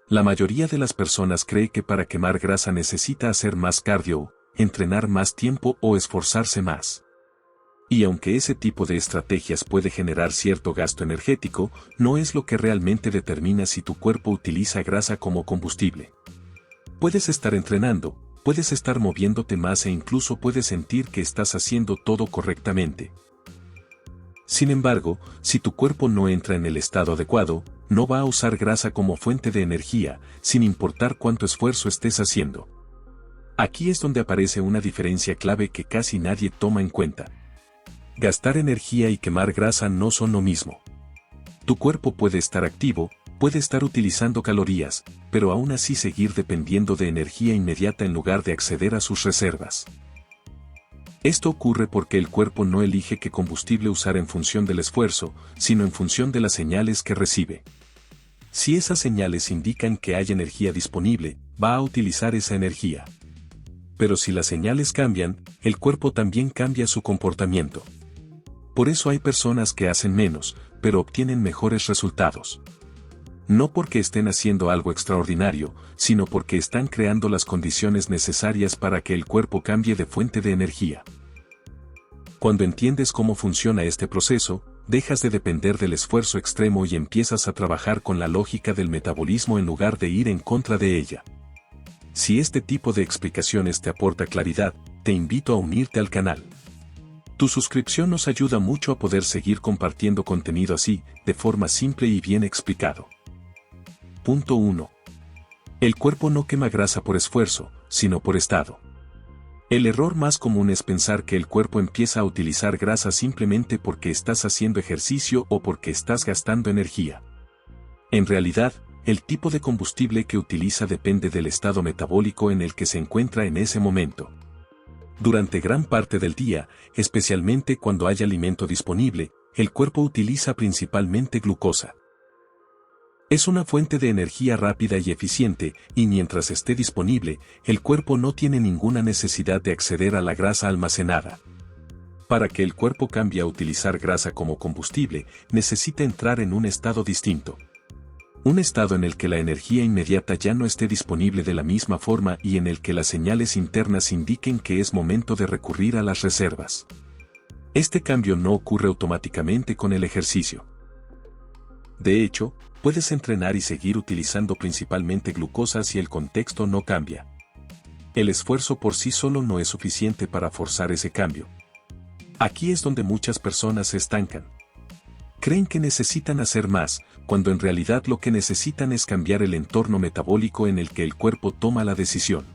La mayoría de las personas cree que para quemar grasa necesita hacer más cardio, entrenar más tiempo o esforzarse más. Y aunque ese tipo de estrategias puede generar cierto gasto energético, no es lo que realmente determina si tu cuerpo utiliza grasa como combustible. Puedes estar entrenando, puedes estar moviéndote más e incluso puedes sentir que estás haciendo todo correctamente. Sin embargo, si tu cuerpo no entra en el estado adecuado, no va a usar grasa como fuente de energía, sin importar cuánto esfuerzo estés haciendo. Aquí es donde aparece una diferencia clave que casi nadie toma en cuenta. Gastar energía y quemar grasa no son lo mismo. Tu cuerpo puede estar activo, puede estar utilizando calorías, pero aún así seguir dependiendo de energía inmediata en lugar de acceder a sus reservas. Esto ocurre porque el cuerpo no elige qué combustible usar en función del esfuerzo, sino en función de las señales que recibe. Si esas señales indican que hay energía disponible, va a utilizar esa energía. Pero si las señales cambian, el cuerpo también cambia su comportamiento. Por eso hay personas que hacen menos, pero obtienen mejores resultados. No porque estén haciendo algo extraordinario, sino porque están creando las condiciones necesarias para que el cuerpo cambie de fuente de energía. Cuando entiendes cómo funciona este proceso, dejas de depender del esfuerzo extremo y empiezas a trabajar con la lógica del metabolismo en lugar de ir en contra de ella. Si este tipo de explicaciones te aporta claridad, te invito a unirte al canal. Tu suscripción nos ayuda mucho a poder seguir compartiendo contenido así, de forma simple y bien explicado. Punto 1. El cuerpo no quema grasa por esfuerzo, sino por estado. El error más común es pensar que el cuerpo empieza a utilizar grasa simplemente porque estás haciendo ejercicio o porque estás gastando energía. En realidad, el tipo de combustible que utiliza depende del estado metabólico en el que se encuentra en ese momento. Durante gran parte del día, especialmente cuando hay alimento disponible, el cuerpo utiliza principalmente glucosa. Es una fuente de energía rápida y eficiente, y mientras esté disponible, el cuerpo no tiene ninguna necesidad de acceder a la grasa almacenada. Para que el cuerpo cambie a utilizar grasa como combustible, necesita entrar en un estado distinto. Un estado en el que la energía inmediata ya no esté disponible de la misma forma y en el que las señales internas indiquen que es momento de recurrir a las reservas. Este cambio no ocurre automáticamente con el ejercicio. De hecho, puedes entrenar y seguir utilizando principalmente glucosa si el contexto no cambia. El esfuerzo por sí solo no es suficiente para forzar ese cambio. Aquí es donde muchas personas se estancan. Creen que necesitan hacer más, cuando en realidad lo que necesitan es cambiar el entorno metabólico en el que el cuerpo toma la decisión.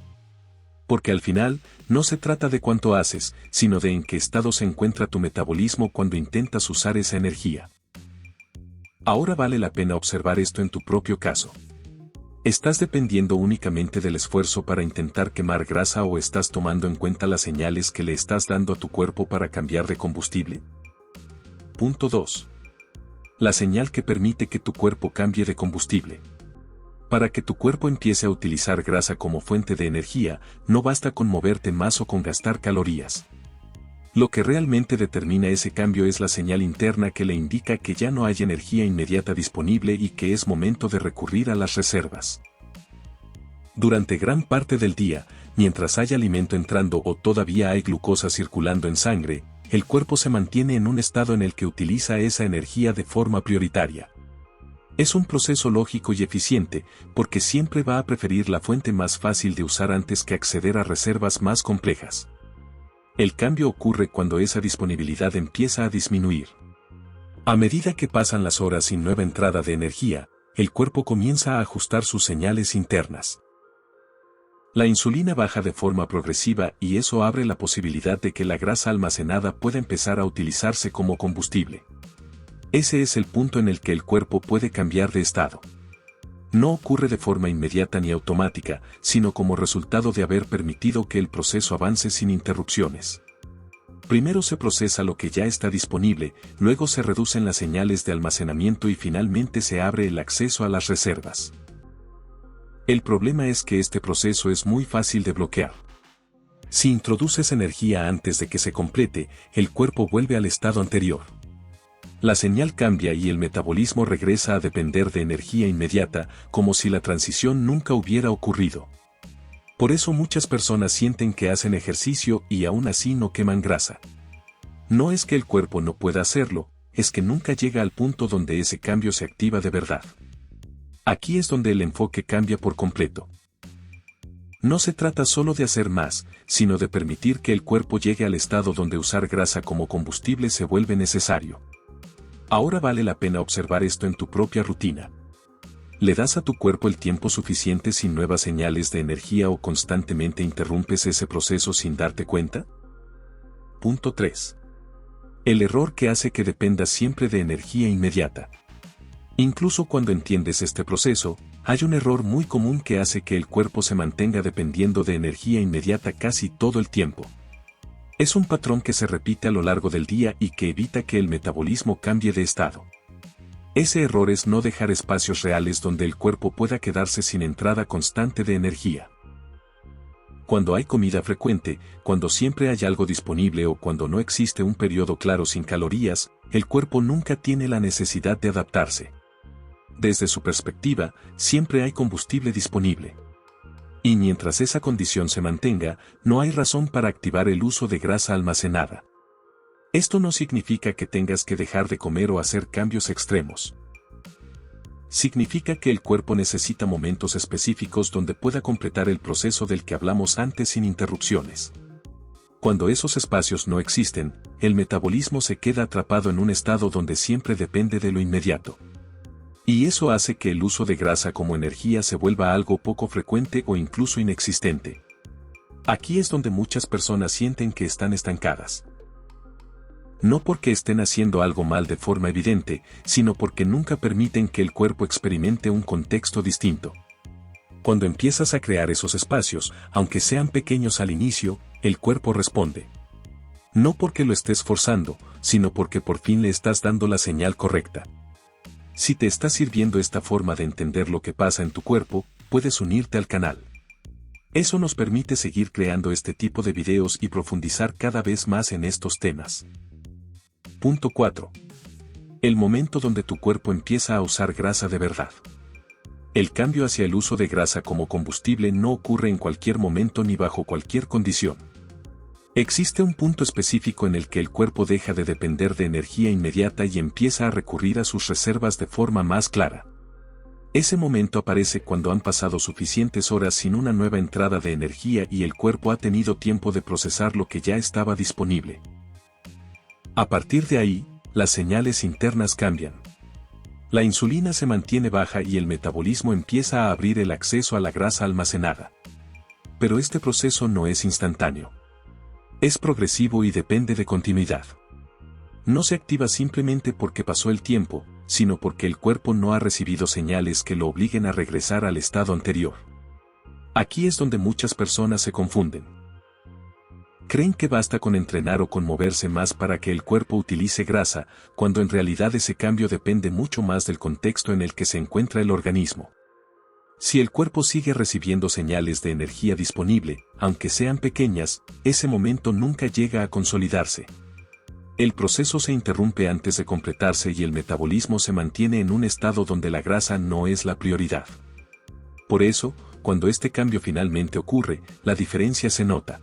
Porque al final, no se trata de cuánto haces, sino de en qué estado se encuentra tu metabolismo cuando intentas usar esa energía. Ahora vale la pena observar esto en tu propio caso. ¿Estás dependiendo únicamente del esfuerzo para intentar quemar grasa o estás tomando en cuenta las señales que le estás dando a tu cuerpo para cambiar de combustible? Punto 2. La señal que permite que tu cuerpo cambie de combustible. Para que tu cuerpo empiece a utilizar grasa como fuente de energía, no basta con moverte más o con gastar calorías. Lo que realmente determina ese cambio es la señal interna que le indica que ya no hay energía inmediata disponible y que es momento de recurrir a las reservas. Durante gran parte del día, mientras hay alimento entrando o todavía hay glucosa circulando en sangre, el cuerpo se mantiene en un estado en el que utiliza esa energía de forma prioritaria. Es un proceso lógico y eficiente, porque siempre va a preferir la fuente más fácil de usar antes que acceder a reservas más complejas. El cambio ocurre cuando esa disponibilidad empieza a disminuir. A medida que pasan las horas sin nueva entrada de energía, el cuerpo comienza a ajustar sus señales internas. La insulina baja de forma progresiva y eso abre la posibilidad de que la grasa almacenada pueda empezar a utilizarse como combustible. Ese es el punto en el que el cuerpo puede cambiar de estado. No ocurre de forma inmediata ni automática, sino como resultado de haber permitido que el proceso avance sin interrupciones. Primero se procesa lo que ya está disponible, luego se reducen las señales de almacenamiento y finalmente se abre el acceso a las reservas. El problema es que este proceso es muy fácil de bloquear. Si introduces energía antes de que se complete, el cuerpo vuelve al estado anterior. La señal cambia y el metabolismo regresa a depender de energía inmediata, como si la transición nunca hubiera ocurrido. Por eso muchas personas sienten que hacen ejercicio y aún así no queman grasa. No es que el cuerpo no pueda hacerlo, es que nunca llega al punto donde ese cambio se activa de verdad. Aquí es donde el enfoque cambia por completo. No se trata solo de hacer más, sino de permitir que el cuerpo llegue al estado donde usar grasa como combustible se vuelve necesario. Ahora vale la pena observar esto en tu propia rutina. ¿Le das a tu cuerpo el tiempo suficiente sin nuevas señales de energía o constantemente interrumpes ese proceso sin darte cuenta? Punto 3. El error que hace que dependas siempre de energía inmediata. Incluso cuando entiendes este proceso, hay un error muy común que hace que el cuerpo se mantenga dependiendo de energía inmediata casi todo el tiempo. Es un patrón que se repite a lo largo del día y que evita que el metabolismo cambie de estado. Ese error es no dejar espacios reales donde el cuerpo pueda quedarse sin entrada constante de energía. Cuando hay comida frecuente, cuando siempre hay algo disponible o cuando no existe un periodo claro sin calorías, el cuerpo nunca tiene la necesidad de adaptarse. Desde su perspectiva, siempre hay combustible disponible. Y mientras esa condición se mantenga, no hay razón para activar el uso de grasa almacenada. Esto no significa que tengas que dejar de comer o hacer cambios extremos. Significa que el cuerpo necesita momentos específicos donde pueda completar el proceso del que hablamos antes sin interrupciones. Cuando esos espacios no existen, el metabolismo se queda atrapado en un estado donde siempre depende de lo inmediato. Y eso hace que el uso de grasa como energía se vuelva algo poco frecuente o incluso inexistente. Aquí es donde muchas personas sienten que están estancadas. No porque estén haciendo algo mal de forma evidente, sino porque nunca permiten que el cuerpo experimente un contexto distinto. Cuando empiezas a crear esos espacios, aunque sean pequeños al inicio, el cuerpo responde. No porque lo estés forzando, sino porque por fin le estás dando la señal correcta. Si te está sirviendo esta forma de entender lo que pasa en tu cuerpo, puedes unirte al canal. Eso nos permite seguir creando este tipo de videos y profundizar cada vez más en estos temas. Punto 4. El momento donde tu cuerpo empieza a usar grasa de verdad. El cambio hacia el uso de grasa como combustible no ocurre en cualquier momento ni bajo cualquier condición. Existe un punto específico en el que el cuerpo deja de depender de energía inmediata y empieza a recurrir a sus reservas de forma más clara. Ese momento aparece cuando han pasado suficientes horas sin una nueva entrada de energía y el cuerpo ha tenido tiempo de procesar lo que ya estaba disponible. A partir de ahí, las señales internas cambian. La insulina se mantiene baja y el metabolismo empieza a abrir el acceso a la grasa almacenada. Pero este proceso no es instantáneo. Es progresivo y depende de continuidad. No se activa simplemente porque pasó el tiempo, sino porque el cuerpo no ha recibido señales que lo obliguen a regresar al estado anterior. Aquí es donde muchas personas se confunden. Creen que basta con entrenar o con moverse más para que el cuerpo utilice grasa, cuando en realidad ese cambio depende mucho más del contexto en el que se encuentra el organismo. Si el cuerpo sigue recibiendo señales de energía disponible, aunque sean pequeñas, ese momento nunca llega a consolidarse. El proceso se interrumpe antes de completarse y el metabolismo se mantiene en un estado donde la grasa no es la prioridad. Por eso, cuando este cambio finalmente ocurre, la diferencia se nota.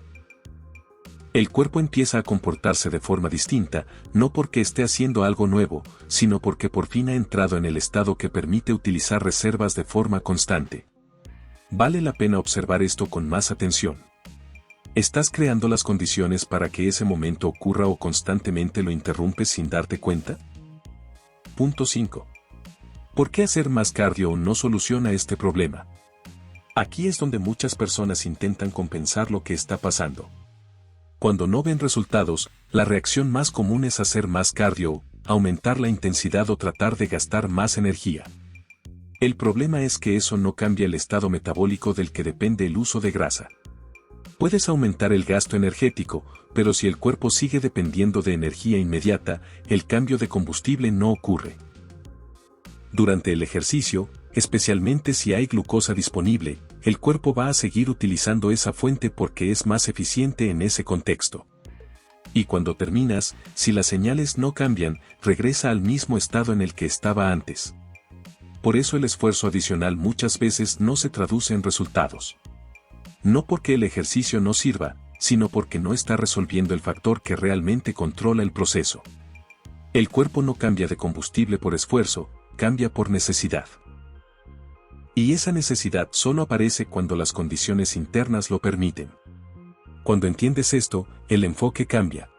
El cuerpo empieza a comportarse de forma distinta, no porque esté haciendo algo nuevo, sino porque por fin ha entrado en el estado que permite utilizar reservas de forma constante. Vale la pena observar esto con más atención. ¿Estás creando las condiciones para que ese momento ocurra o constantemente lo interrumpes sin darte cuenta? Punto 5. ¿Por qué hacer más cardio no soluciona este problema? Aquí es donde muchas personas intentan compensar lo que está pasando. Cuando no ven resultados, la reacción más común es hacer más cardio, aumentar la intensidad o tratar de gastar más energía. El problema es que eso no cambia el estado metabólico del que depende el uso de grasa. Puedes aumentar el gasto energético, pero si el cuerpo sigue dependiendo de energía inmediata, el cambio de combustible no ocurre. Durante el ejercicio, especialmente si hay glucosa disponible, el cuerpo va a seguir utilizando esa fuente porque es más eficiente en ese contexto. Y cuando terminas, si las señales no cambian, regresa al mismo estado en el que estaba antes. Por eso el esfuerzo adicional muchas veces no se traduce en resultados. No porque el ejercicio no sirva, sino porque no está resolviendo el factor que realmente controla el proceso. El cuerpo no cambia de combustible por esfuerzo, cambia por necesidad. Y esa necesidad solo aparece cuando las condiciones internas lo permiten. Cuando entiendes esto, el enfoque cambia.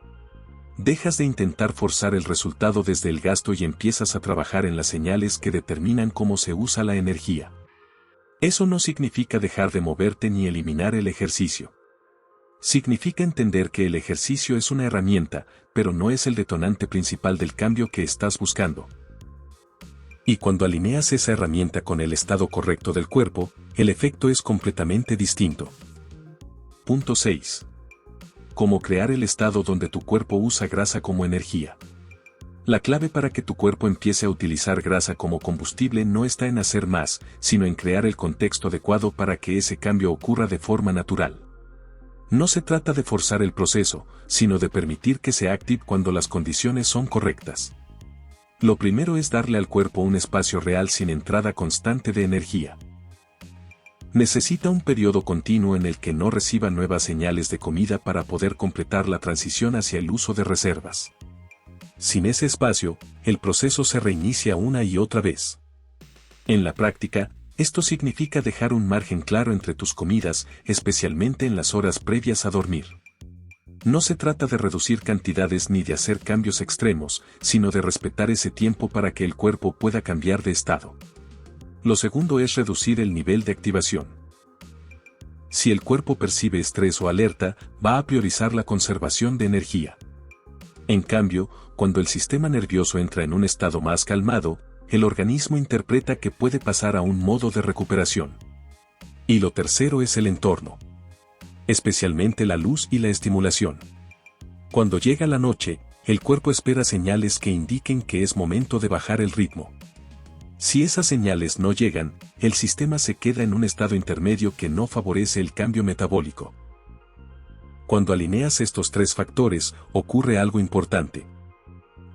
Dejas de intentar forzar el resultado desde el gasto y empiezas a trabajar en las señales que determinan cómo se usa la energía. Eso no significa dejar de moverte ni eliminar el ejercicio. Significa entender que el ejercicio es una herramienta, pero no es el detonante principal del cambio que estás buscando. Y cuando alineas esa herramienta con el estado correcto del cuerpo, el efecto es completamente distinto. Punto 6. Cómo crear el estado donde tu cuerpo usa grasa como energía. La clave para que tu cuerpo empiece a utilizar grasa como combustible no está en hacer más, sino en crear el contexto adecuado para que ese cambio ocurra de forma natural. No se trata de forzar el proceso, sino de permitir que se active cuando las condiciones son correctas. Lo primero es darle al cuerpo un espacio real sin entrada constante de energía. Necesita un periodo continuo en el que no reciba nuevas señales de comida para poder completar la transición hacia el uso de reservas. Sin ese espacio, el proceso se reinicia una y otra vez. En la práctica, esto significa dejar un margen claro entre tus comidas, especialmente en las horas previas a dormir. No se trata de reducir cantidades ni de hacer cambios extremos, sino de respetar ese tiempo para que el cuerpo pueda cambiar de estado. Lo segundo es reducir el nivel de activación. Si el cuerpo percibe estrés o alerta, va a priorizar la conservación de energía. En cambio, cuando el sistema nervioso entra en un estado más calmado, el organismo interpreta que puede pasar a un modo de recuperación. Y lo tercero es el entorno. Especialmente la luz y la estimulación. Cuando llega la noche, el cuerpo espera señales que indiquen que es momento de bajar el ritmo. Si esas señales no llegan, el sistema se queda en un estado intermedio que no favorece el cambio metabólico. Cuando alineas estos tres factores, ocurre algo importante.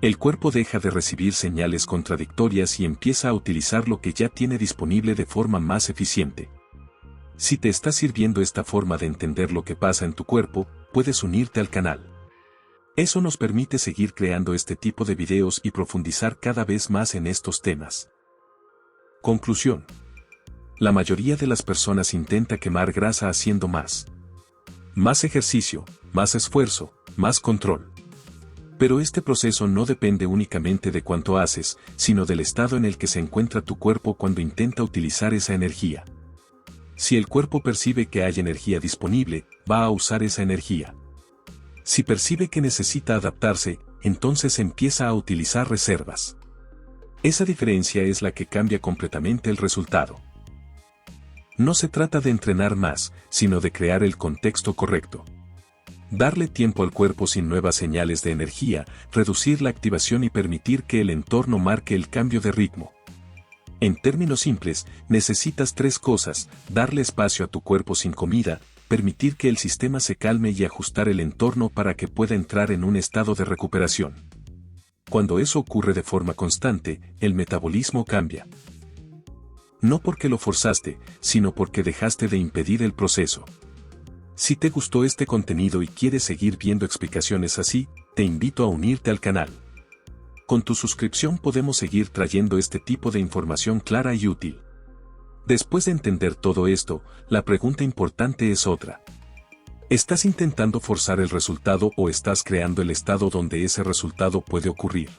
El cuerpo deja de recibir señales contradictorias y empieza a utilizar lo que ya tiene disponible de forma más eficiente. Si te está sirviendo esta forma de entender lo que pasa en tu cuerpo, puedes unirte al canal. Eso nos permite seguir creando este tipo de videos y profundizar cada vez más en estos temas. Conclusión. La mayoría de las personas intenta quemar grasa haciendo más. Más ejercicio, más esfuerzo, más control. Pero este proceso no depende únicamente de cuánto haces, sino del estado en el que se encuentra tu cuerpo cuando intenta utilizar esa energía. Si el cuerpo percibe que hay energía disponible, va a usar esa energía. Si percibe que necesita adaptarse, entonces empieza a utilizar reservas. Esa diferencia es la que cambia completamente el resultado. No se trata de entrenar más, sino de crear el contexto correcto. Darle tiempo al cuerpo sin nuevas señales de energía, reducir la activación y permitir que el entorno marque el cambio de ritmo. En términos simples, necesitas tres cosas: darle espacio a tu cuerpo sin comida, permitir que el sistema se calme y ajustar el entorno para que pueda entrar en un estado de recuperación. Cuando eso ocurre de forma constante, el metabolismo cambia. No porque lo forzaste, sino porque dejaste de impedir el proceso. Si te gustó este contenido y quieres seguir viendo explicaciones así, te invito a unirte al canal. Con tu suscripción podemos seguir trayendo este tipo de información clara y útil. Después de entender todo esto, la pregunta importante es otra. ¿Estás intentando forzar el resultado o estás creando el estado donde ese resultado puede ocurrir?